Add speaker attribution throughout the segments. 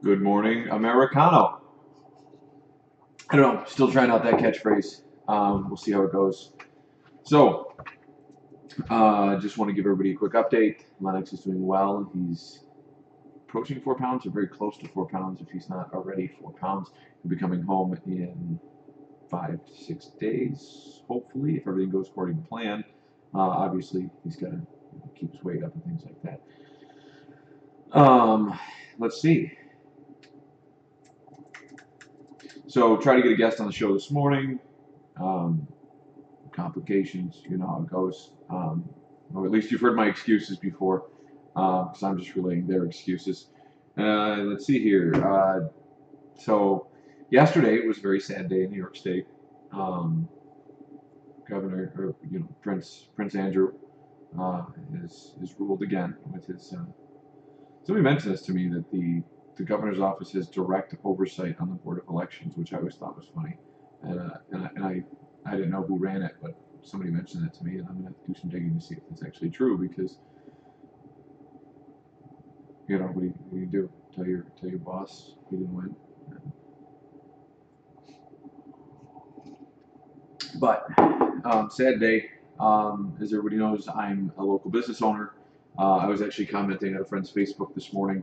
Speaker 1: Good morning, Americano. I don't know, still trying out that catchphrase. We'll see how it goes. So, just want to give everybody a quick update. Lennox is doing well. He's approaching 4 pounds, or very close to 4 pounds if he's not already 4 pounds. He'll be coming home in 5 to 6 days, hopefully, if everything goes according to plan. Obviously, he's got to keep his weight up and things like that. Let's see. So try to get a guest on the show this morning. Complications, you know how it goes. Or at least you've heard my excuses before, because I'm just relaying their excuses. Let's see here. So yesterday was a very sad day in New York State. Governor, or, Prince Andrew is ruled again with his. Somebody mentioned this to me, that the governor's office has direct oversight on the Board of Elections, which I always thought was funny, and I didn't know who ran it, but somebody mentioned that to me, and I'm gonna have to do some digging to see if it's actually true, because what do you do? Tell your boss he didn't win. But sad day. As everybody knows, I'm a local business owner. I was actually commenting on a friend's Facebook this morning.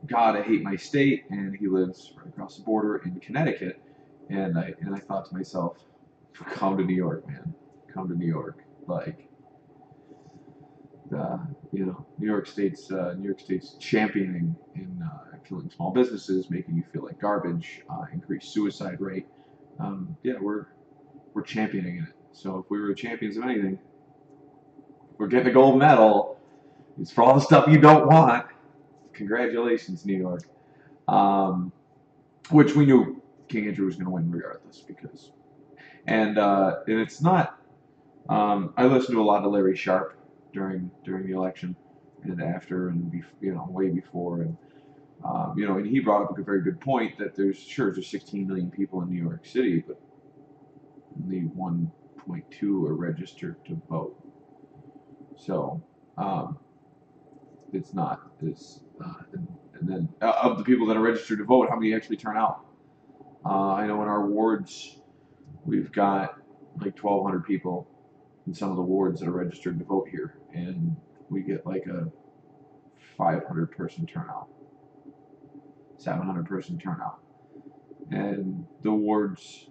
Speaker 1: God, I hate my state, and he lives right across the border in Connecticut. And I thought to myself, come to New York, man. Come to New York. Like, New York State's championing in killing small businesses, making you feel like garbage, increased suicide rate. We're championing it. So if we were champions of anything, we're getting a gold medal. It's for all the stuff you don't want. Congratulations, New York. Which we knew King Andrew was going to win regardless, because, and it's not. I listened to a lot of Larry Sharpe during the election and after, and way before, and and he brought up a very good point that there's 16 million people in New York City, but only 1.2 are registered to vote. So it's not this. And then of the people that are registered to vote, how many actually turn out? I know in our wards, we've got like 1,200 people in some of the wards that are registered to vote here, and we get like a 500-person turnout, 700-person turnout. And the wards,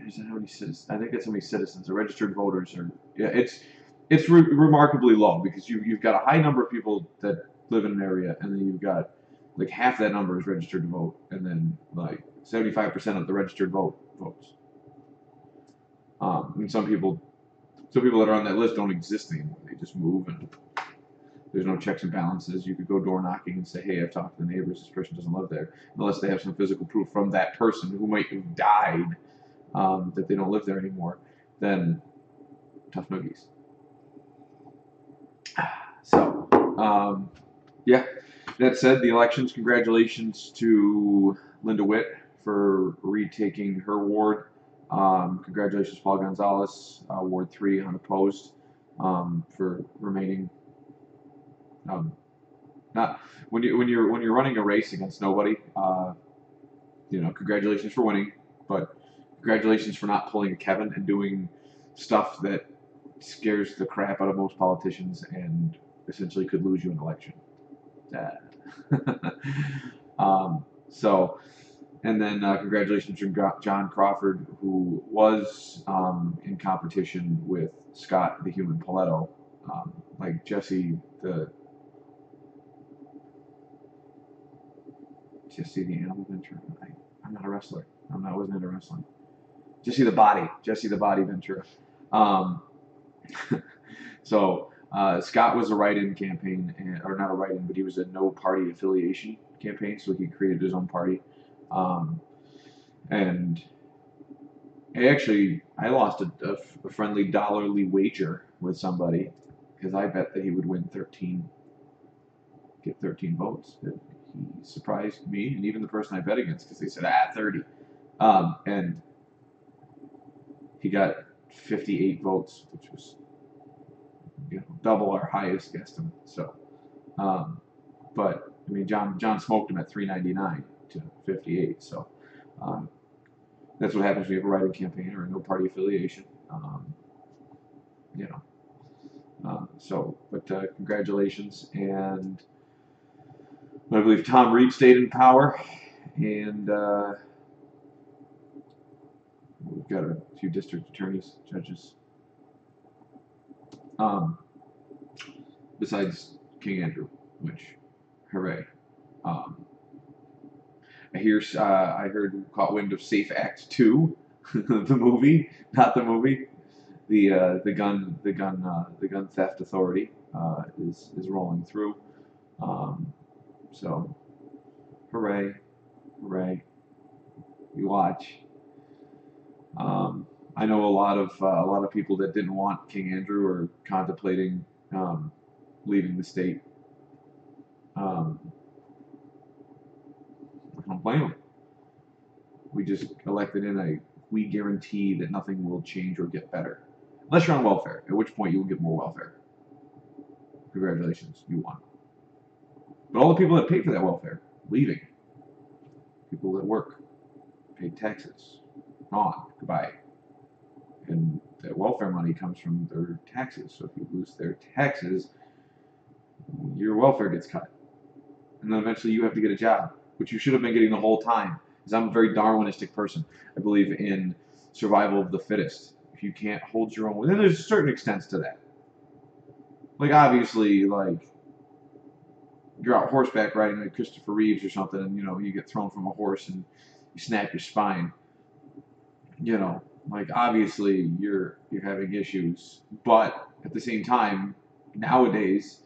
Speaker 1: is that how many citizens? I think that's how many citizens. The registered voters are, it's remarkably low, because you've got a high number of people that live in an area, and then you've got like half that number is registered to vote, and then like 75% of the registered votes. And some people that are on that list don't exist anymore. They just move, and there's no checks and balances. You could go door knocking and say, hey, I've talked to the neighbors. This person doesn't live there, unless they have some physical proof from that person who might have died, that they don't live there anymore. Then tough noogies. So, that said, the elections, congratulations to Linda Witt for retaking her ward. Congratulations, Paul Gonzalez, Ward 3, unopposed, for remaining. Not when you're running a race against nobody. Congratulations for winning, but congratulations for not pulling a Kevin and doing stuff that scares the crap out of most politicians and essentially could lose you an election. And then congratulations to John Crawford, who was in competition with Scott the Human Paletto, like Jesse the Animal Ventura. I'm not a wrestler. I wasn't into wrestling. Jesse the Body Ventura. So Scott was a write-in campaign, or not a write-in, but he was a no party affiliation campaign, so he created his own party. And I lost a friendly dollarly wager with somebody, because I bet that he would win get 13 votes. He surprised me, and even the person I bet against, because they said 30, and he got 58 votes, which was double our highest guesstimate. So, but I mean, John smoked him at 399 to 58. So that's what happens when you have a write-in campaign or no party affiliation. You know. But congratulations, and I believe Tom Reed stayed in power, and we've got a few district attorneys, judges. Besides King Andrew, which, hooray! I heard caught wind of Safe Act 2, the movie, not the movie. The gun theft authority is rolling through. So, hooray, hooray! You watch. I know a lot of people that didn't want King Andrew or contemplating leaving the state. I don't blame them. We just elected in we guarantee that nothing will change or get better. Unless you're on welfare, at which point you will get more welfare. Congratulations, you won. But all the people that paid for that welfare, leaving. People that work, paid taxes, gone, goodbye. And that welfare money comes from their taxes. So if you lose their taxes, your welfare gets cut. And then eventually you have to get a job, which you should have been getting the whole time. Because I'm a very Darwinistic person. I believe in survival of the fittest. If you can't hold your own, then there's certain extents to that. Like obviously, like you're out horseback riding like Christopher Reeves or something, and you get thrown from a horse and you snap your spine. Like obviously you're having issues, but at the same time, nowadays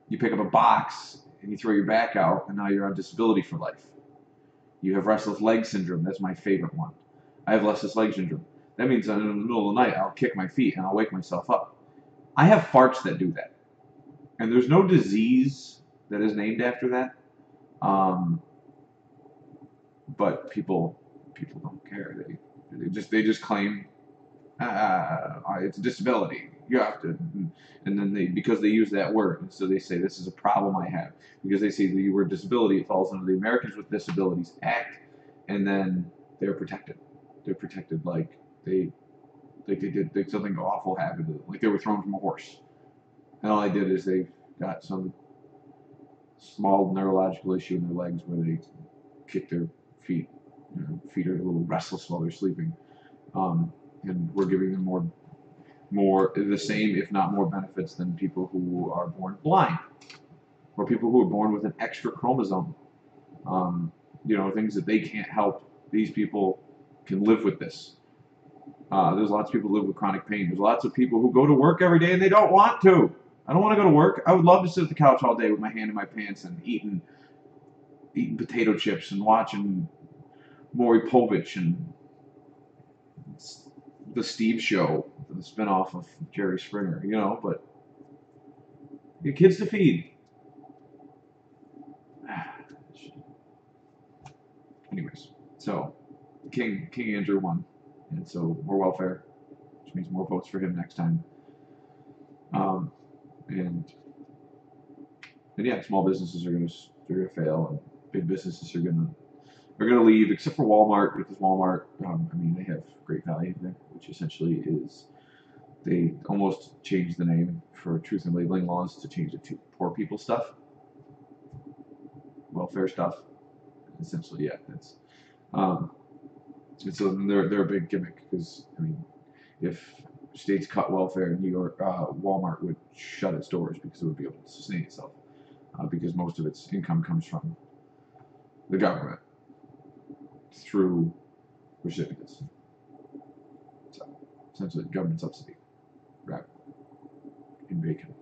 Speaker 1: you pick up a box and you throw your back out, and now you're on disability for life. You have restless leg syndrome. That's my favorite one. I have restless leg syndrome. That means in the middle of the night, I'll kick my feet and I'll wake myself up. I have farts that do that. And there's no disease that is named after that. But people don't care. They just claim it's a disability. You have to, and then because they use that word, and so they say this is a problem I have, because they say the word disability, it falls under the Americans with Disabilities Act, and then they're protected. They're protected like they did something awful happened, like they were thrown from a horse, and all they did is they got some small neurological issue in their legs where they kick their feet. Feet are a little restless while they're sleeping, and we're giving them more the same, if not more, benefits than people who are born blind, or people who are born with an extra chromosome. Things that they can't help. These people can live with this. There's lots of people who live with chronic pain. There's lots of people who go to work every day and they don't want to. I don't want to go to work. I would love to sit at the couch all day with my hand in my pants and eating potato chips and watching Maury Povich and the Steve Show, the spinoff of Jerry Springer, but your kids to feed. Anyways, so King Andrew won, and so more welfare, which means more votes for him next time. And yeah, small businesses are gonna fail, and big businesses are gonna leave, except for Walmart, because Walmart, they have great value there, which essentially is they almost changed the name for truth in labeling laws to change it to poor people stuff, welfare stuff. Essentially, yeah, that's and so they're a big gimmick, because if states cut welfare, New York Walmart would shut its doors because it would be able to sustain itself, because most of its income comes from the government through recipients. So essentially, government subsidy, right? In bacon.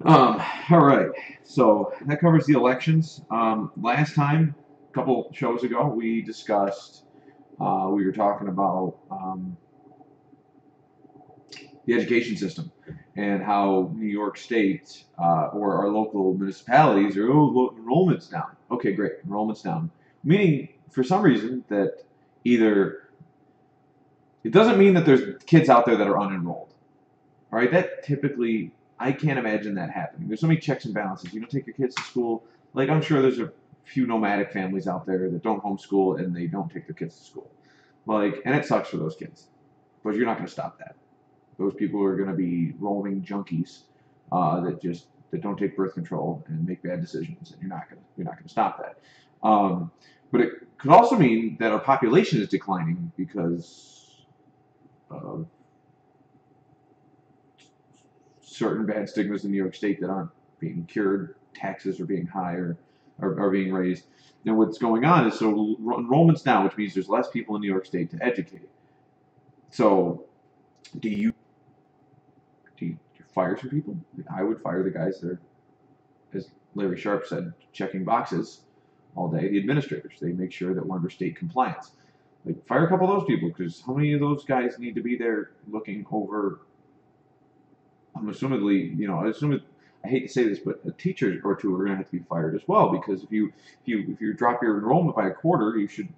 Speaker 1: All right, so that covers the elections. Last time, a couple shows ago, we discussed, we were talking about the education system and how New York State or our local municipalities are, enrollment's down. Okay, great, enrollment's down. Meaning, for some reason, that either, it doesn't mean that there's kids out there that are unenrolled. All right, that typically, I can't imagine that happening. There's so many checks and balances. You don't take your kids to school, Like, I'm sure there's a few nomadic families out there that don't homeschool and they don't take their kids to school. Like, and it sucks for those kids, but you're not going to stop that. Those people are going to be roaming junkies that don't take birth control and make bad decisions, and you're not gonna stop that. But it could also mean that our population is declining because of certain bad stigmas in New York State that aren't being cured. Taxes are being higher, are being raised. And what's going on is, so enrollment's down, which means there's less people in New York State to educate. So do you fire some people? I would fire the guys that are, as Larry Sharp said, checking boxes all day. The administrators, they make sure that we're under state compliance. Like, fire a couple of those people, because how many of those guys need to be there looking over? I'm assumedly, I hate to say this, but a teacher or two are going to have to be fired as well, because if you drop your enrollment by a quarter, you should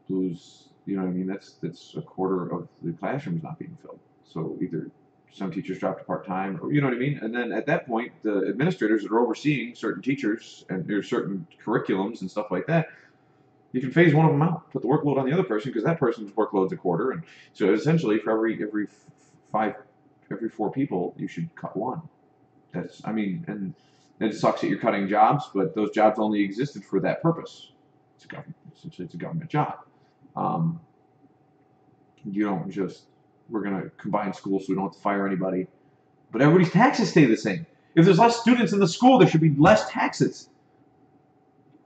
Speaker 1: lose. You know what I mean? That's a quarter of the classrooms not being filled. So either some teachers drop to part-time, or you know what I mean? And then at that point, the administrators that are overseeing certain teachers and there's certain curriculums and stuff like that, you can phase one of them out, put the workload on the other person, because that person's workload's a quarter. And so essentially for every 4 people, you should cut one. And it sucks that you're cutting jobs, but those jobs only existed for that purpose. Essentially it's a government job. You don't just, we're going to combine schools so we don't have to fire anybody. But everybody's taxes stay the same. If there's less students in the school, there should be less taxes.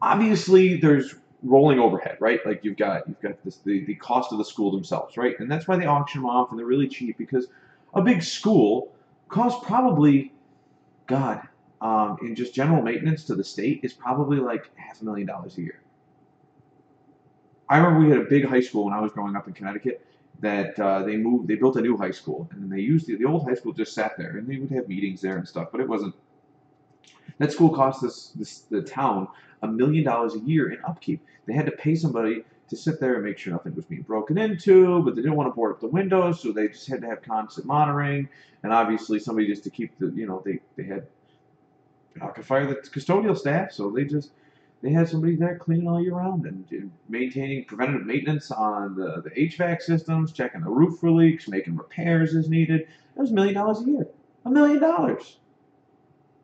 Speaker 1: Obviously, there's rolling overhead, right? Like you've got the cost of the school themselves, right? And that's why they auction them off and they're really cheap, because a big school costs probably, in just general maintenance to the state is probably like $500,000 a year. I remember we had a big high school when I was growing up in Connecticut that they built a new high school, and then they used the old high school just sat there, and they would have meetings there and stuff, but it wasn't. That school cost the town $1 million a year in upkeep. They had to pay somebody to sit there and make sure nothing was being broken into, but they didn't want to board up the windows, so they just had to have constant monitoring, and obviously somebody just to keep they had, not to fire the custodial staff, so they had somebody there cleaning all year round and maintaining preventative maintenance on the HVAC systems, checking the roof for leaks, making repairs as needed. That was $1 million a year. $1 million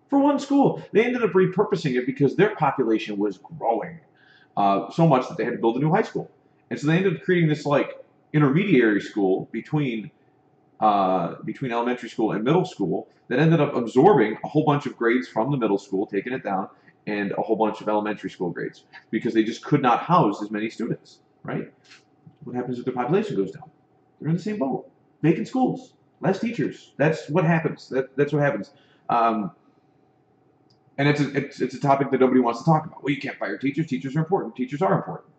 Speaker 1: for one school. They ended up repurposing it because their population was growing so much that they had to build a new high school. And so they ended up creating this like intermediary school between elementary school and middle school that ended up absorbing a whole bunch of grades from the middle school, taking it down, and a whole bunch of elementary school grades, because they just could not house as many students, right? What happens if the population goes down? They're in the same boat. Vacant schools, less teachers. That's what happens. That's what happens. And it's a topic that nobody wants to talk about. Well, you can't fire teachers. Teachers are important. Teachers are important.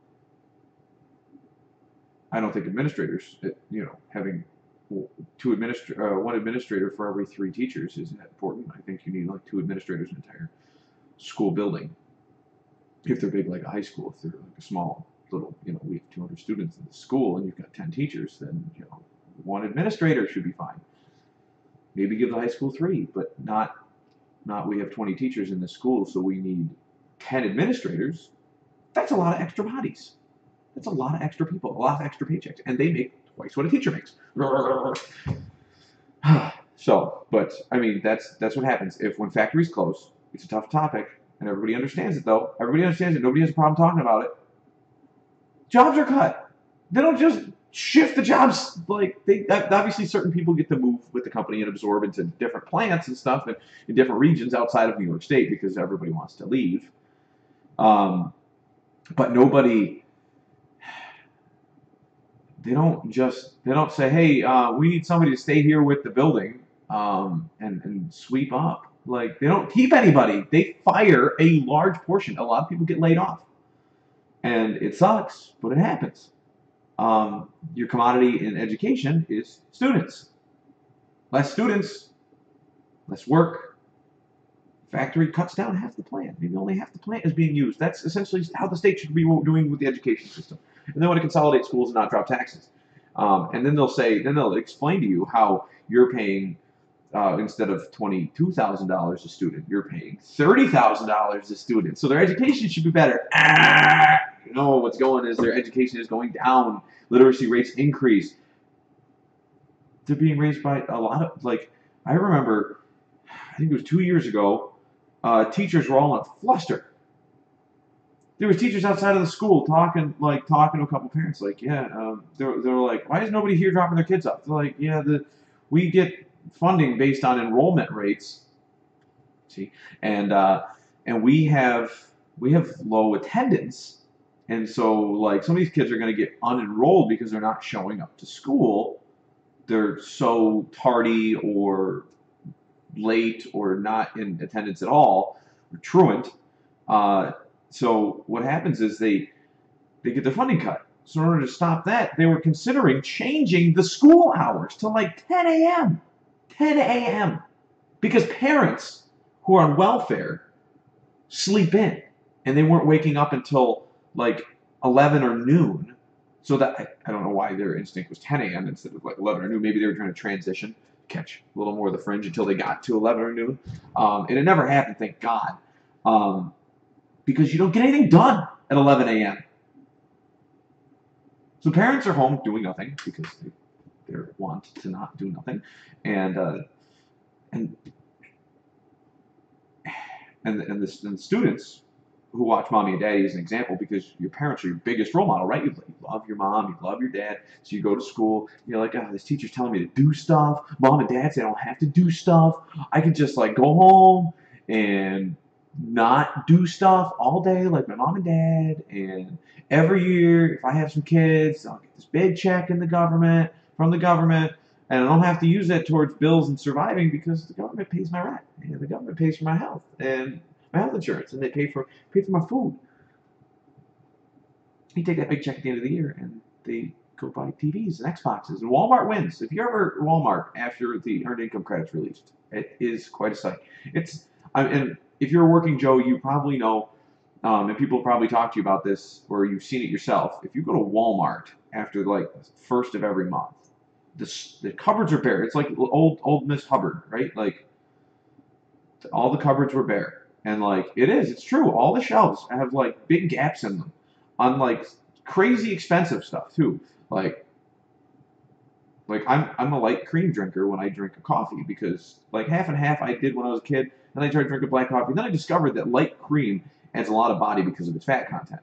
Speaker 1: I don't think administrators, having one administrator for every 3 teachers isn't important. I think you need like 2 administrators in an entire school building. If they're big like a high school, if they're like a small little, we have 200 students in the school and you've got 10 teachers, then 1 administrator should be fine. Maybe give the high school 3, but not we have 20 teachers in the school, so we need 10 administrators. That's a lot of extra bodies. That's a lot of extra people, a lot of extra paychecks, and they make twice what a teacher makes. So, but I mean, that's what happens when factories close. It's a tough topic, and everybody understands it, though. Everybody understands it. Nobody has a problem talking about it. Jobs are cut. They don't just shift the jobs. Obviously, certain people get to move with the company and absorb into different plants and stuff in different regions outside of New York State because everybody wants to leave. But nobody. They don't say, hey, we need somebody to stay here with the building and sweep up. Like, they don't keep anybody. They fire a large portion. A lot of people get laid off. And it sucks, but it happens. Your commodity in education is students. Less students, less work. Factory cuts down half the plant. Maybe only half the plant is being used. That's essentially how the state should be doing with the education system. And they want to consolidate schools and not drop taxes. And then they'll explain to you how you're paying instead of $22,000 a student, you're paying $30,000 a student. So their education should be better. You know what's going is their education is going down. Literacy rates increase. They're being raised by a lot of, like, I remember, I think it was 2 years ago, teachers were all in a fluster. There was teachers outside of the school talking to a couple parents, like, yeah, they were like, why is nobody here dropping their kids off? They're like, yeah, we get funding based on enrollment rates, see, and we have low attendance, and so like some of these kids are going to get unenrolled because they're not showing up to school. They're so tardy or late or not in attendance at all, or truant. So what happens is they get their funding cut. So in order to stop that, they were considering changing the school hours to like 10 a.m. 10 a.m. Because parents who are on welfare sleep in, and they weren't waking up until like 11 or noon. So that I don't know why their instinct was 10 a.m. instead of like 11 or noon. Maybe they were trying to transition, catch a little more of the fringe until they got to 11 or noon. And it never happened, thank God. Because you don't get anything done at 11 a.m. So parents are home doing nothing because they want to not do nothing, and the students who watch mommy and daddy as an example, because your parents are your biggest role model, right? You love your mom, you love your dad, so you go to school, you're like, oh, this teacher's telling me to do stuff. Mom and dad say I don't have to do stuff. I can just like go home and not do stuff all day like my mom and dad. And every year, if I have some kids, I'll get this big check from the government, and I don't have to use that towards bills and surviving because the government pays my rent, and the government pays for my health and my health insurance, and they pay for my food. You take that big check at the end of the year, and they go buy TVs and Xboxes, and Walmart wins. If you're ever at Walmart after the earned income credit's released, it is quite a sight. And if you're a working Joe, you probably know, and people probably talk to you about this, or you've seen it yourself. If you go to Walmart after like the first of every month, the cupboards are bare. It's like old Miss Hubbard, right? Like all the cupboards were bare, and like it's true. All the shelves have like big gaps in them, on like crazy expensive stuff too. Like I'm a light cream drinker when I drink a coffee, because like half and half I did when I was a kid. Then I tried drinking black coffee. Then I discovered that light cream adds a lot of body because of its fat content.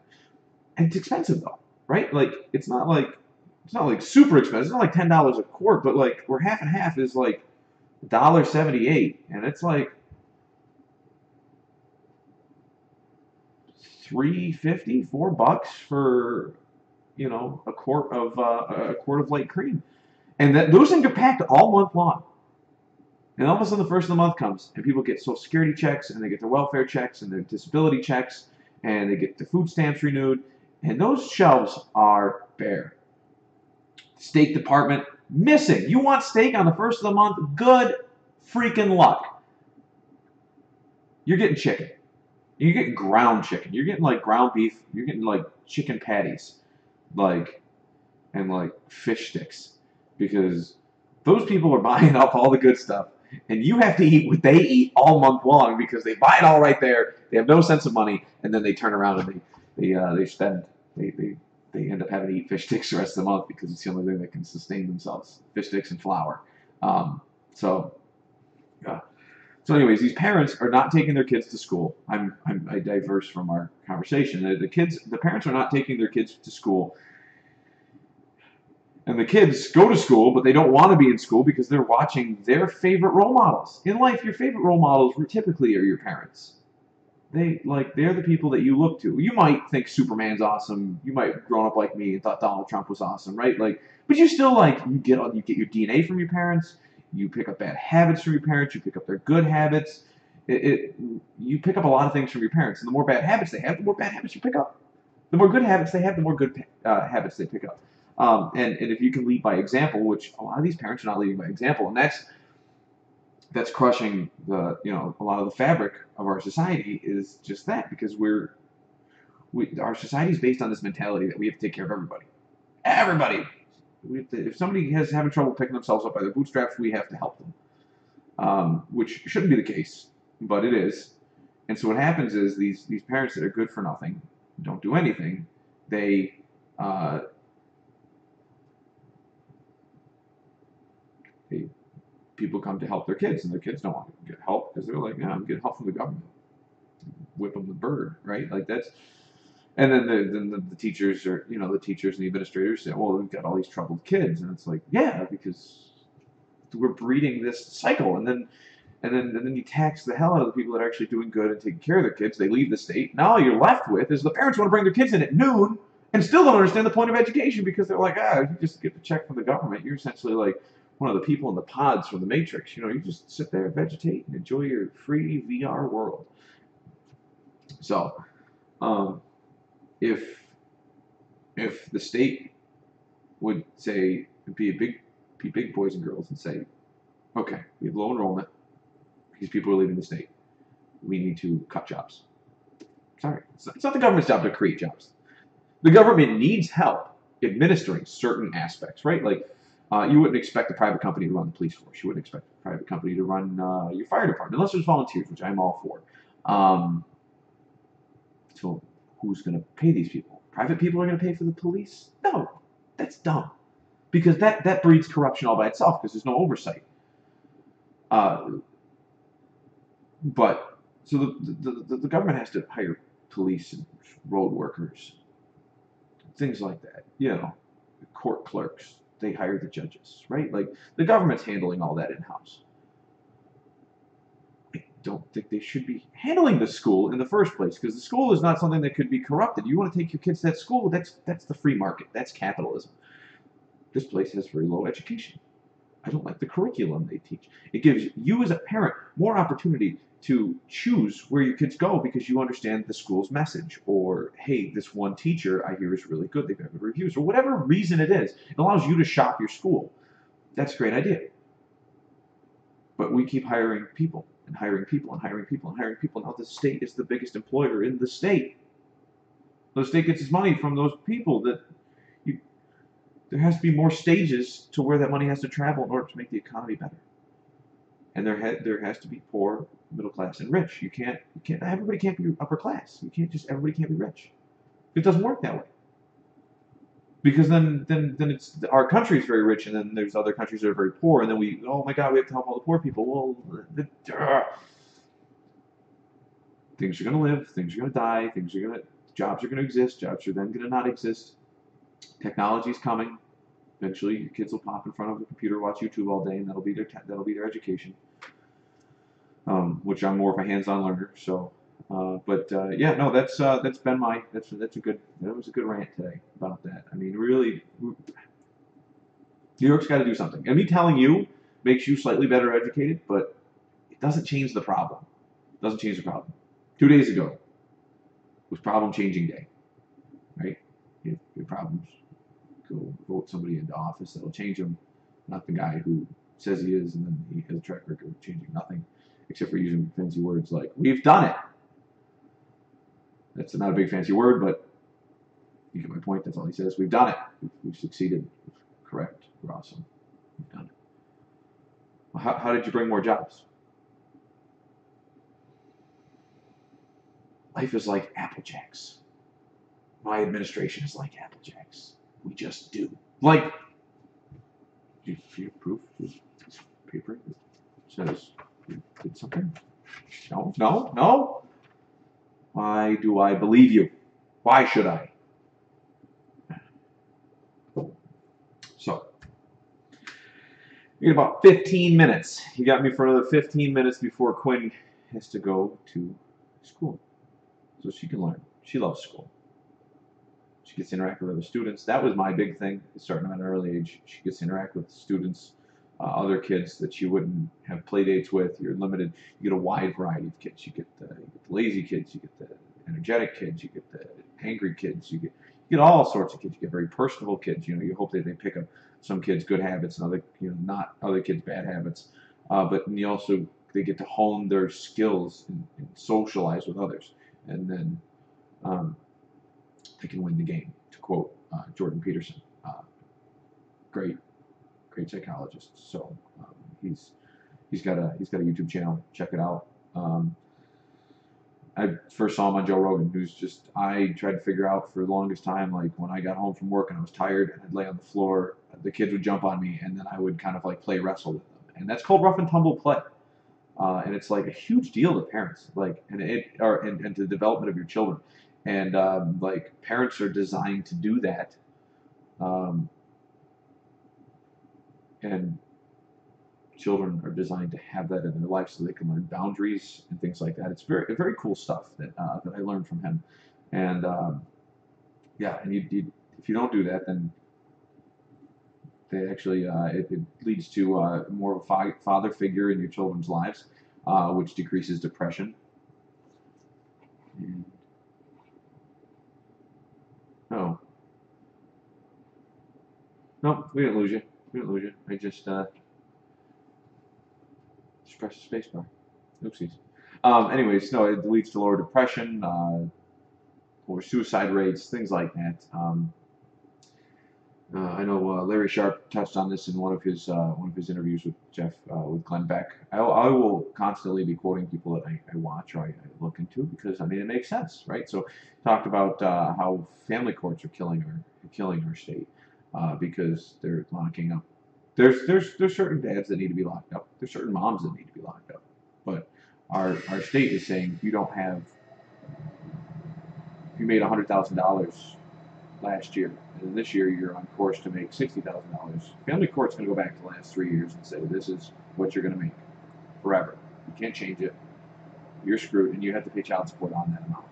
Speaker 1: And it's expensive though, right? Like it's not like super expensive. It's not like $10 a quart, but like where half and half is like $1.78, and it's like $3.50, $4 for a quart of light cream, and those things are packed all month long. And all of a sudden, the first of the month comes, and people get Social Security checks, and they get their welfare checks, and their disability checks, and they get their food stamps renewed, and those shelves are bare. Steak department, missing. You want steak on the first of the month? Good freaking luck. You're getting chicken. You're getting ground chicken. You're getting like ground beef. You're getting like chicken patties, and like fish sticks, because those people are buying up all the good stuff. And you have to eat what they eat all month long, because they buy it all right there. They have no sense of money, and then they turn around and they end up having to eat fish sticks the rest of the month, because it's the only thing that can sustain themselves. Fish sticks and flour. So anyways, these parents are not taking their kids to school. I diverse from our conversation. The parents are not taking their kids to school. And the kids go to school, but they don't want to be in school because they're watching their favorite role models. In life, your favorite role models typically are your parents. They're the people that you look to. You might think Superman's awesome. You might have grown up like me and thought Donald Trump was awesome, right? But you still you get your DNA from your parents. You pick up bad habits from your parents. You pick up their good habits. You pick up a lot of things from your parents. And the more bad habits they have, the more bad habits you pick up. The more good habits they have, the more good habits they pick up. And if you can lead by example, which a lot of these parents are not leading by example, and that's crushing a lot of the fabric of our society, is just that, because our society is based on this mentality that we have to take care of everybody. Everybody. If somebody is having trouble picking themselves up by their bootstraps, we have to help them. which shouldn't be the case, but it is. And so what happens is these parents that are good for nothing, don't do anything, they people come to help their kids, and their kids don't want to get help because they're like, yeah, I'm getting help from the government. Whip them with bird, right? Like that's, and then the teachers are, the teachers and the administrators say, well, we've got all these troubled kids, and it's like, yeah, because we're breeding this cycle, and then you tax the hell out of the people that are actually doing good and taking care of their kids. They leave the state. Now all you're left with is the parents want to bring their kids in at noon and still don't understand the point of education because they're like, you just get the check from the government. You're essentially like one of the people in the pods from the Matrix. You just sit there, vegetate, and enjoy your free VR world. So, if the state would say, be big boys and girls and say, okay, we have low enrollment because people are leaving the state. We need to cut jobs. Sorry, it's not the government's job to create jobs. The government needs help administering certain aspects, right? Like, you wouldn't expect a private company to run the police force. You wouldn't expect a private company to run your fire department, unless there's volunteers, which I'm all for. So who's going to pay these people? Private people are going to pay for the police? No, that's dumb. Because that breeds corruption all by itself because there's no oversight. But so the government has to hire police and road workers, things like that. Court clerks. They hire the judges, right? Like the government's handling all that in-house. I don't think they should be handling the school in the first place because the school is not something that could be corrupted. You want to take your kids to that school? That's the free market. That's capitalism. This place has very low education. I don't like the curriculum they teach. It gives you as a parent more opportunity to choose where your kids go because you understand the school's message. Or, hey, this one teacher I hear is really good. They've got good reviews. Or whatever reason it is. It allows you to shop your school. That's a great idea. But we keep hiring people and hiring people and hiring people and hiring people. Now the state is the biggest employer in the state. The state gets its money from those people that there has to be more stages to where that money has to travel in order to make the economy better. And there has to be poor, middle class, and rich. Everybody can't be upper class. Everybody can't be rich. It doesn't work that way. Because then it's our country is very rich, and then there's other countries that are very poor, and then oh my God, we have to help all the poor people. Well, things are going to live, things are going to die, jobs are going to exist, jobs are then going to not exist. Technology is coming. Eventually, your kids will pop in front of a computer, watch YouTube all day, and that'll be their education. Which I'm more of a hands-on learner. So, yeah, no, that's been that was a good rant today about that. I mean, really, New York's got to do something. And me telling you makes you slightly better educated, but it doesn't change the problem. It doesn't change the problem. 2 days ago was problem changing day, right? If your problems, go vote somebody into office that'll change them, not the guy who says he is and then he has a track record of changing nothing, except for using fancy words like, we've done it. That's not a big fancy word, but you get my point. That's all he says. We've done it. We've succeeded. Correct. We're awesome. We've done it. Well, how did you bring more jobs? Life is like Apple Jacks. My administration is like Apple Jacks. We just do. Like, do you proof this paper that says you did something? No. Why do I believe you? Why should I? So, you get about 15 minutes. You got me for another 15 minutes before Quinn has to go to school. So she can learn. She loves school. She gets to interact with other students. That was my big thing, starting at an early age. She gets to interact with students, other kids that you wouldn't have play dates with. You're limited. You get a wide variety of kids. You get the lazy kids. You get the energetic kids. You get the angry kids. You get all sorts of kids. You get very personable kids. You hope that they pick up some kids' good habits and other, not other kids' bad habits. But they get to hone their skills and socialize with others, and then they can win the game. To quote Jordan Peterson, great psychologist. So he's He's got a YouTube channel. Check it out. I first saw him on Joe Rogan, who's just, I tried to figure out for the longest time, like when I got home from work and I was tired and I'd lay on the floor, the kids would jump on me and then I would kind of like play wrestle with them. And that's called rough and tumble play. And it's like a huge deal to parents, like, and to the development of your children. And like parents are designed to do that. Um, and children are designed to have that in their life so they can learn boundaries and things like that. It's very cool stuff that that I learned from him. And yeah, and if you don't do that, then they actually it leads to more of a father figure in your children's lives, which decreases depression. And, oh, no, we didn't lose you. We didn't lose you. I just press the space bar. Oopsies. Anyways, no, it leads to lower depression, lower suicide rates, things like that. I know Larry Sharp touched on this in one of his interviews with with Glenn Beck. I will constantly be quoting people that I watch or I look into because I mean it makes sense, right? So talked about how family courts are killing our state because they're locking up. There's certain dads that need to be locked up. There's certain moms that need to be locked up, but our state is saying if you made $100,000 last year, and this year you're on course to make $60,000. Family court's going to go back to the last 3 years and say this is what you're going to make forever. You can't change it. You're screwed, and you have to pay child support on that amount.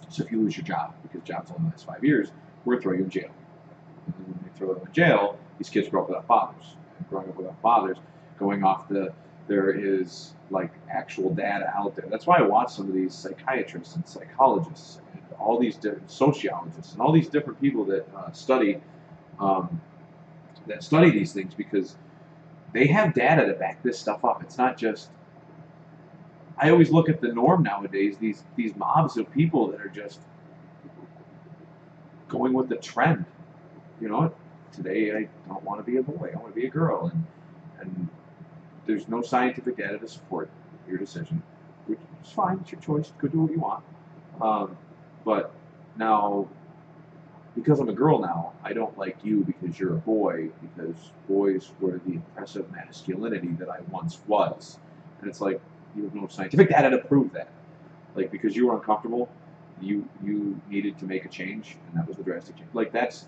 Speaker 1: So if you lose your job because jobs only last 5 years, we're going to throw you in jail. And then when they throw them in jail, these kids grow up without fathers. And growing up without fathers, going off there is like actual data out there. That's why I watch some of these psychiatrists and psychologists and all these different sociologists and all these different people that study these things because they have data to back this stuff up. It's not just. I always look at the norm nowadays. These mobs of people that are just going with the trend. You know, today I don't want to be a boy. I want to be a girl, and there's no scientific data to support your decision, which is fine. It's your choice. Go do what you want. But now, because I'm a girl now, I don't like you because you're a boy, because boys were the impressive masculinity that I once was. And it's like, you have no scientific data to prove that. Like, because you were uncomfortable, you needed to make a change, and that was the drastic change. Like, there's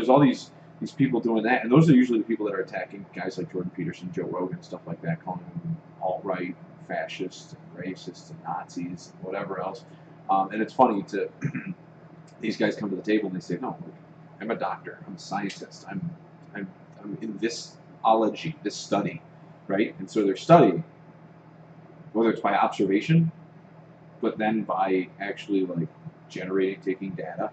Speaker 1: all these people doing that, and those are usually the people that are attacking guys like Jordan Peterson, Joe Rogan, stuff like that, calling them alt-right, fascists, and racists, and Nazis, and whatever else. And it's funny to these guys come to the table and they say, no, look, I'm a doctor, I'm a scientist, I'm in this ology, this study, right? And so they're studying, whether it's by observation, but then by actually like taking data,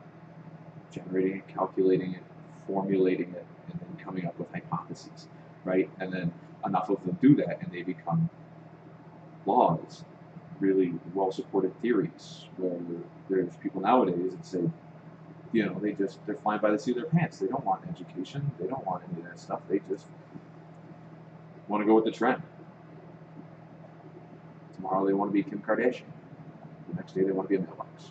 Speaker 1: generating it, calculating it, formulating it, and then coming up with hypotheses, right? And then enough of them do that, and they become laws, really well-supported theories, where there's people nowadays that say, you know, they're flying by the seat of their pants. They don't want education. They don't want any of that stuff. They just want to go with the trend. Tomorrow they want to be Kim Kardashian. The next day they want to be a mailbox.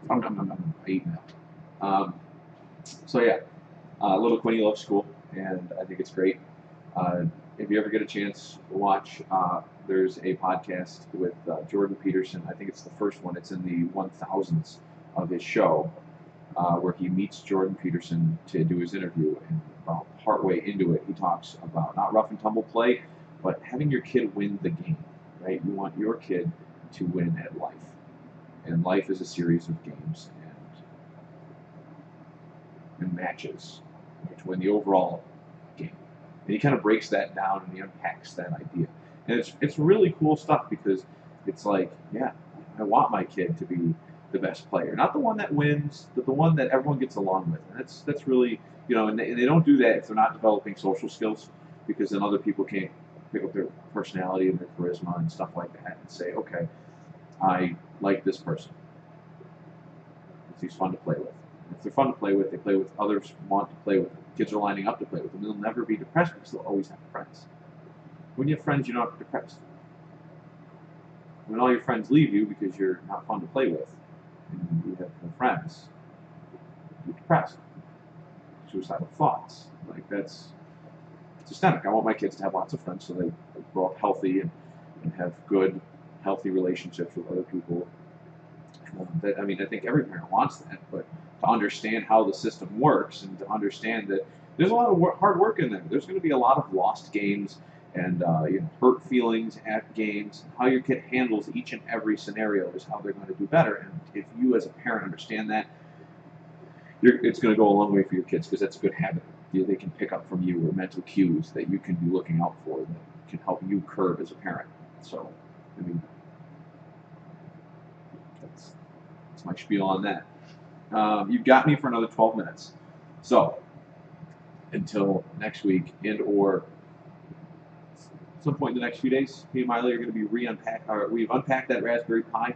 Speaker 1: I eat milk. So yeah, Little Quinny loves school, and I think it's great. If you ever get a chance to watch, there's a podcast with Jordan Peterson. I think it's the first one. It's in the 1000s of his show, where he meets Jordan Peterson to do his interview. And about partway into it, he talks about not rough and tumble play, but having your kid win the game, right? You want your kid to win at life. And life is a series of games and matches to win the overall game. And he kind of breaks that down and he unpacks that idea. And it's really cool stuff because it's like, yeah, I want my kid to be the best player. Not the one that wins, but the one that everyone gets along with. And that's really, you know, and they don't do that if they're not developing social skills, because then other people can't pick up their personality and their charisma and stuff like that and say, okay, I like this person. He's fun to play with. if they're fun to play with, they play with others want to play with them. Kids are lining up to play with them. They'll never be depressed because they'll always have friends. When you have friends, you're not depressed. When all your friends leave you because you're not fun to play with, and you have no friends, you're depressed. Suicidal thoughts. Like, that's systemic. I want my kids to have lots of friends so they grow up healthy and have good, healthy relationships with other people. I mean, I think every parent wants that, but to understand how the system works and to understand that there's a lot of hard work in there. There's going to be a lot of lost games and hurt feelings at games. How your kid handles each and every scenario is how they're going to do better. And if you as a parent understand that, it's going to go a long way for your kids because that's a good habit. They can pick up from you or mental cues that you can be looking out for that can help you curb as a parent. So, I mean, that's my spiel on that. You've got me for another 12 minutes. So, until next week or some point in the next few days, me and Miley are going to be we've unpacked that Raspberry Pi.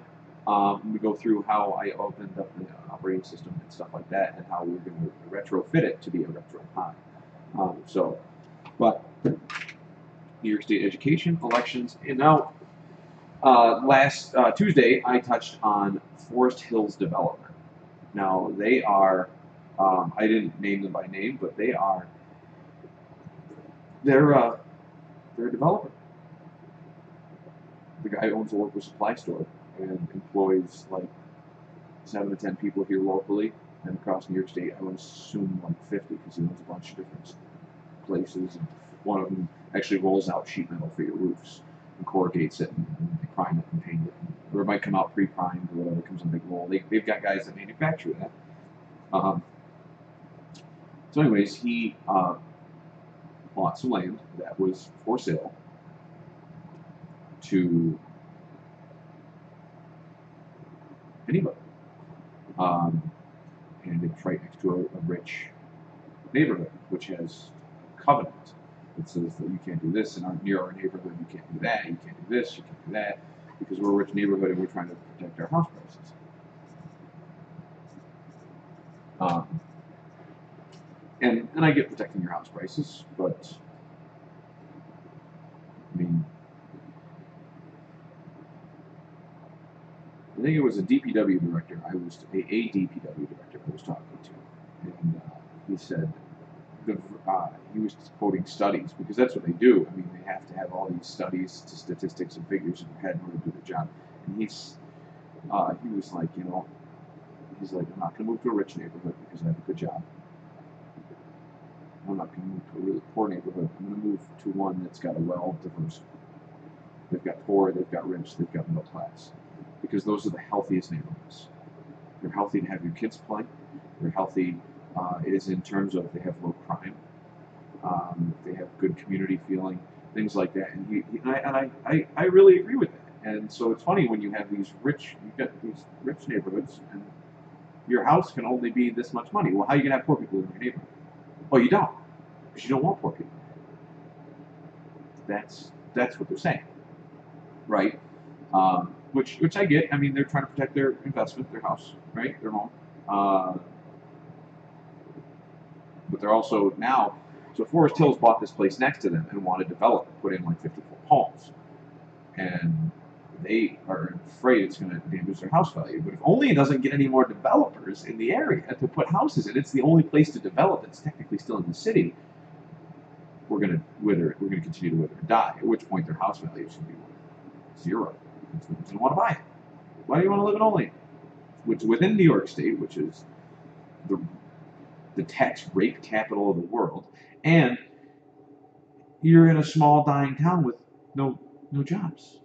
Speaker 1: We go through how I opened up the operating system and stuff like that, and how we're going to retrofit it to be a retro Pi. But New York State education, elections, and now last Tuesday I touched on Forest Hills development. Now they are, I didn't name them by name, but they're a developer. The guy owns a local supply store and employs like 7 to 10 people here locally, and across New York State I would assume like 50 because he owns a bunch of different places. And one of them actually rolls out sheet metal for your roofs and corrugates it and prime it and paint it. Or it might come out pre-primed or whatever, it comes in a big roll. They've got guys that manufacture that. So anyways, he bought some land that was for sale to anybody. And it's right next to a rich neighborhood, which has a covenant. It says that you can't do this, and near our neighborhood you can't do that, you can't do this, you can't do that, because we're a rich neighborhood and we're trying to protect our house prices. And I get protecting your house prices, but I mean, I think it was a DPW director. A DPW director I was talking to, and he said he was quoting studies because that's what they do. I mean, they have to have all these studies, statistics, and figures in their head in order to do their job. And he was like, he's like, I'm not going to move to a rich neighborhood because I have a good job. I'm not going to move to a really poor neighborhood. I'm going to move to one that's got a well-diverse. They've got poor, they've got rich, they've got middle class. Because those are the healthiest neighborhoods. They're healthy to have your kids play. They're healthy is in terms of they have low crime. They have good community feeling, things like that. And I really agree with that. And so it's funny when you have you've got these rich neighborhoods, and your house can only be this much money. Well, how are you going to have poor people in your neighborhood? Well, you don't, because you don't want poor people. That's what they're saying, right? Which I get. I mean, they're trying to protect their investment, their house, right, their home. But they're also now. So Forest Hills bought this place next to them and wanted to develop it, put in like 54 homes, and they are afraid it's going to damage their house value. But if only it doesn't get any more developers in the area to put houses in, it's the only place to develop that's technically still in the city. We're going to wither. We're going to continue to wither and die. At which point their house value is going to be zero. No one's going to want to buy it. Why do you want to live in Olean? Which within New York State, which is the tax rate capital of the world, and you're in a small dying town with no jobs.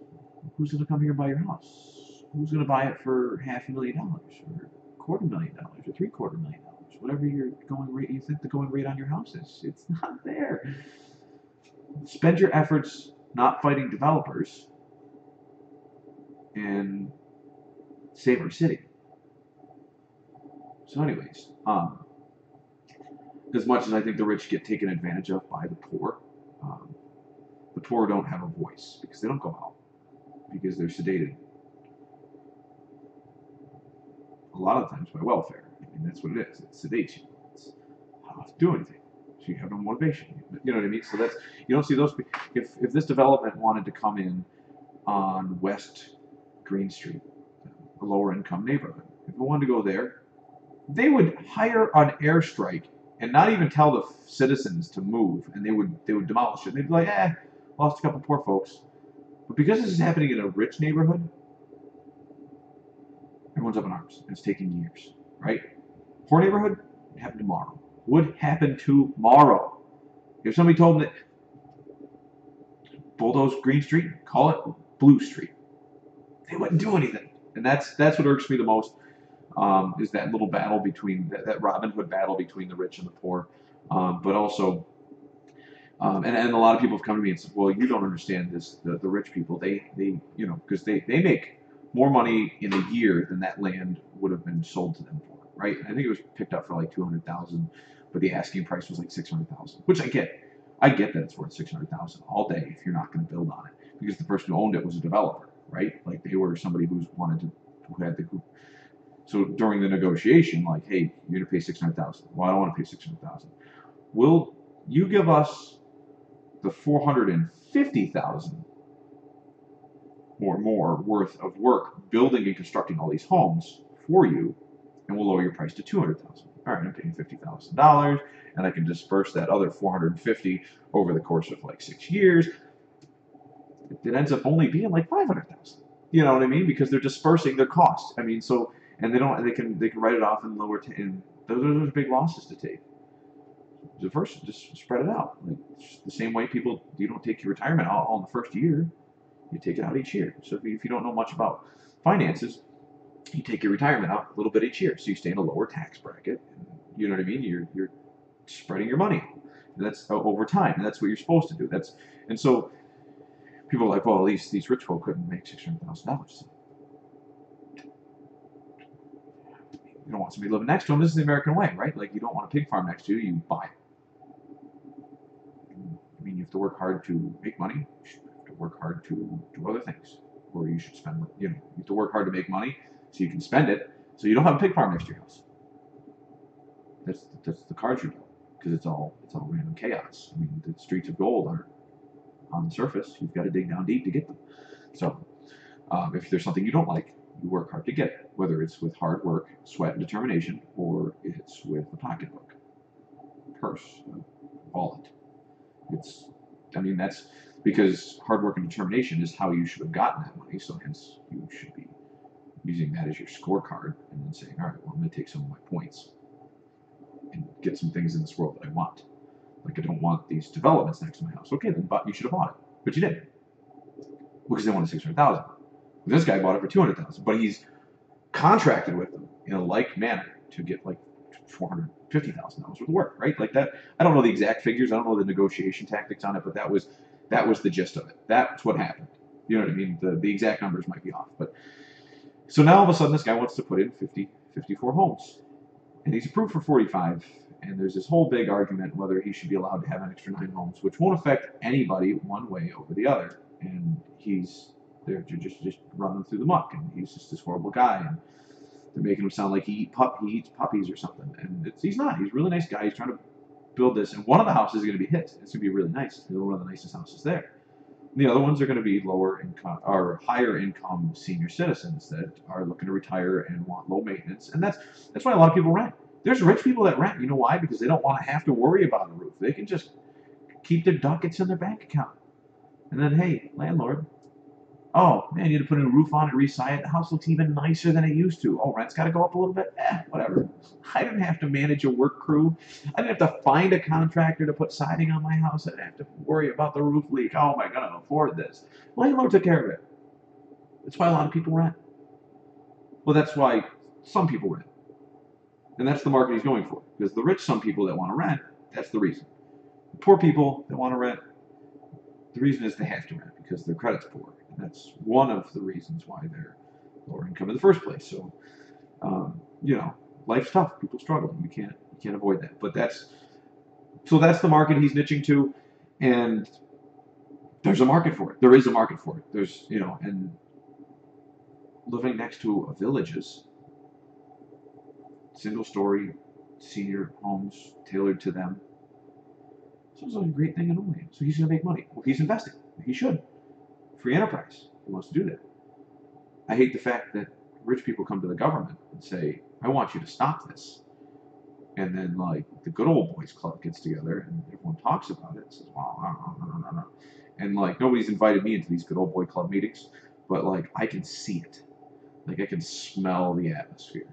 Speaker 1: Who's going to come here and buy your house? Who's going to buy it for $500,000 or $250,000 or $750,000? Whatever your going rate, you think the going rate on your house is. It's not there. Spend your efforts not fighting developers and save our city. So anyways, as much as I think the rich get taken advantage of by the poor don't have a voice because they don't go out, because they're sedated a lot of times by welfare. mean, that's what it is. It sedates you. It's how to do anything. So you have no motivation. You know what I mean? So that's, you don't see those. If this development wanted to come in on West Green Street, a lower income neighborhood, if it wanted to go there, they would hire an airstrike and not even tell the citizens to move, and they would demolish it. They'd be like, lost a couple poor folks. But because this is happening in a rich neighborhood, everyone's up in arms. It's taking years, right? Poor neighborhood, it happened tomorrow. Would happen tomorrow. If somebody told them that bulldoze Green Street, call it Blue Street, they wouldn't do anything. And that's what irks me the most, is that little battle between that Robin Hood battle between the rich and the poor, but also. And a lot of people have come to me and said, well, you don't understand this. The rich people, they because they make more money in a year than that land would have been sold to them for, right? I think it was picked up for like $200,000, but the asking price was like $600,000, which I get. I get that it's worth $600,000 all day if you're not going to build on it, because the person who owned it was a developer, right? Like they were somebody who had the group. So during the negotiation, like, hey, you're going to pay $600,000. Well, I don't want to pay $600,000. Will you give us the $450,000 or more worth of work building and constructing all these homes for you, and we'll lower your price to $200,000. All right, I'm paying $50,000, and I can disperse that other $450,000 over the course of like 6 years. It ends up only being like $500,000. You know what I mean? Because they're dispersing their costs. I mean, so, and they can write it off in lower, and those are big losses to take. The first, just spread it out. Like the same way you don't take your retirement out all in the first year. You take it out each year. So if you don't know much about finances, you take your retirement out a little bit each year. So you stay in a lower tax bracket. You know what I mean? You're spreading your money. And that's over time. And that's what you're supposed to do. And so people are like, well, at least these rich folk couldn't make $600,000. You don't want somebody living next to them. This is the American way, right? Like you don't want a pig farm next to you. You buy it. I mean, you have to work hard to make money. You have to work hard to do other things. Or you should spend, you have to work hard to make money so you can spend it so you don't have a pig farm next to your house. That's the cards you're dealt, because it's all random chaos. I mean, the streets of gold aren't on the surface. You've got to dig down deep to get them. So if there's something you don't like, you work hard to get it, whether it's with hard work, sweat, and determination, or it's with a pocketbook, purse, wallet. That's because hard work and determination is how you should have gotten that money, so hence you should be using that as your scorecard and then saying, all right, well, I'm going to take some of my points and get some things in this world that I want. Like I don't want these developments next to my house. Okay, then you should have bought it, but you didn't, because they wanted $600,000. This guy bought it for $200,000, but he's contracted with them in a like manner to get like $450,000 worth of work, right? Like that. I don't know the exact figures. I don't know the negotiation tactics on it, but that was the gist of it. That's what happened. You know what I mean? The exact numbers might be off, but so now all of a sudden this guy wants to put in 54 homes, and he's approved for 45. And there's this whole big argument whether he should be allowed to have an extra 9 homes, which won't affect anybody one way over the other. And they're just running through the muck, and he's just this horrible guy, and they're making him sound like he eats puppies or something, and he's not. He's a really nice guy. He's trying to build this, and one of the houses is going to be his. It's going to be really nice. It's one of the nicest houses there. And the other ones are going to be lower income or higher income senior citizens that are looking to retire and want low maintenance, and that's why a lot of people rent. There's rich people that rent. You know why? Because they don't want to have to worry about a roof. They can just keep their ducats in their bank account, and then hey, landlord. Oh, man, you had to put a new roof on it, re-siding it. The house looks even nicer than it used to. Oh, rent's got to go up a little bit? Whatever. I didn't have to manage a work crew. I didn't have to find a contractor to put siding on my house. I didn't have to worry about the roof leak. Oh, am I going to afford this? Landlord took care of it. That's why a lot of people rent. Well, that's why some people rent. And that's the market he's going for. Because the rich, some people that want to rent, that's the reason. The poor people that want to rent, the reason is they have to rent because their credit's poor. That's one of the reasons why they're lower income in the first place. So, life's tough. People struggle. You can't avoid that. But that's the market he's niching to, and there's a market for it. There is a market for it. There's and living next to villages, single-story senior homes tailored to them. So it's a great thing in Olean. So he's going to make money. Well, he's investing. He should. Free enterprise. He wants to do that. I hate the fact that rich people come to the government and say, I want you to stop this. And then, like, the good old boys club gets together and everyone talks about it and says, well, no. And, like, nobody's invited me into these good old boy club meetings, but, like, I can see it. Like, I can smell the atmosphere.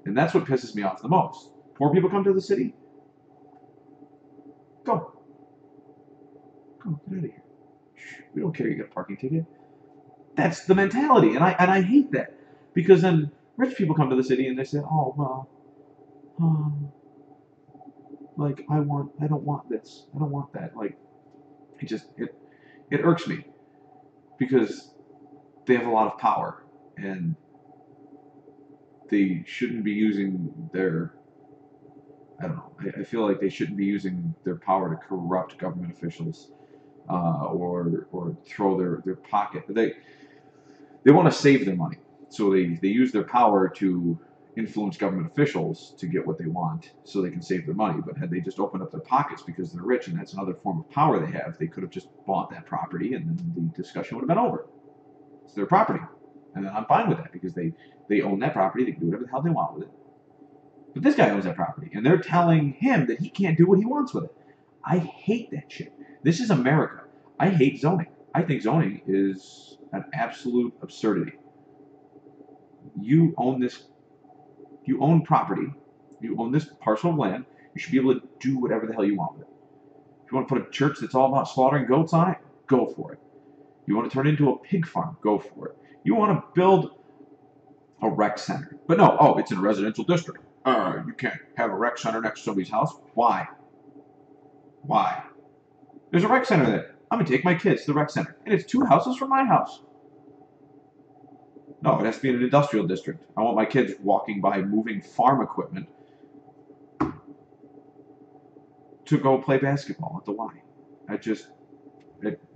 Speaker 1: And that's what pisses me off the most. Poor people come to the city. Go. Go, get out of here. We don't care you got a parking ticket. That's the mentality, and I hate that. Because then rich people come to the city and they say, oh, well, like, I don't want this. I don't want that. Like, it irks me. Because they have a lot of power, and they shouldn't be using their, I don't know, I feel like they shouldn't be using their power to corrupt government officials or throw their pocket. They want to save their money. So they use their power to influence government officials to get what they want so they can save their money. But had they just opened up their pockets because they're rich and that's another form of power they have, they could have just bought that property and then the discussion would have been over. It's their property. And I'm fine with that because they own that property. They can do whatever the hell they want with it. But this guy owns that property, and they're telling him that he can't do what he wants with it. I hate that shit. This is America. I hate zoning. I think zoning is an absolute absurdity. You own this. You own property. You own this parcel of land. You should be able to do whatever the hell you want with it. If you want to put a church that's all about slaughtering goats on it, go for it. You want to turn it into a pig farm, go for it. You want to build a rec center. But no, oh, it's in a residential district. You can't have a rec center next to somebody's house. Why? Why? There's a rec center there. I'm going to take my kids to the rec center. And it's 2 houses from my house. No, it has to be in an industrial district. I want my kids walking by moving farm equipment to go play basketball at the Y.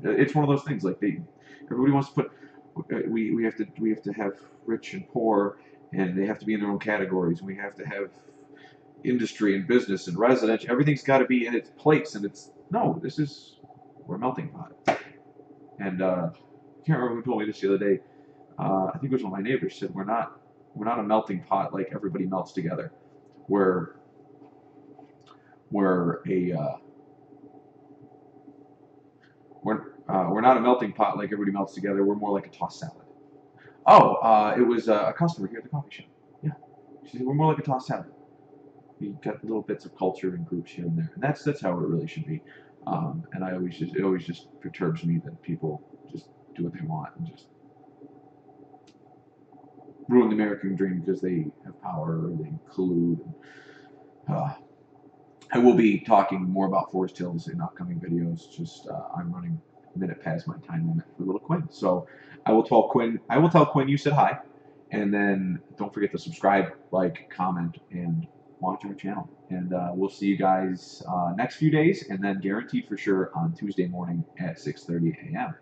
Speaker 1: It's one of those things. Like everybody wants to put. We have to have rich and poor, and they have to be in their own categories. We have to have industry and business and residential. Everything's got to be in its place, and we're a melting pot. And I can't remember who told me this the other day. I think it was one of my neighbors said we're not a melting pot like everybody melts together. We're not a melting pot like everybody melts together. We're more like a tossed salad. Oh, it was a customer here at the coffee shop. Yeah, she said we're more like a tossed salad. You got little bits of culture and groups here and there, and that's how it really should be. And it always just perturbs me that people just do what they want and just ruin the American dream because they have power or they collude. I will be talking more about Forest Hills in upcoming videos. Just I'm running a minute past my time limit for little Quinn, so I will tell Quinn you said hi, and then don't forget to subscribe, like, comment, and watch our channel. And we'll see you guys next few days, and then guaranteed for sure on Tuesday morning at 6:30 a.m.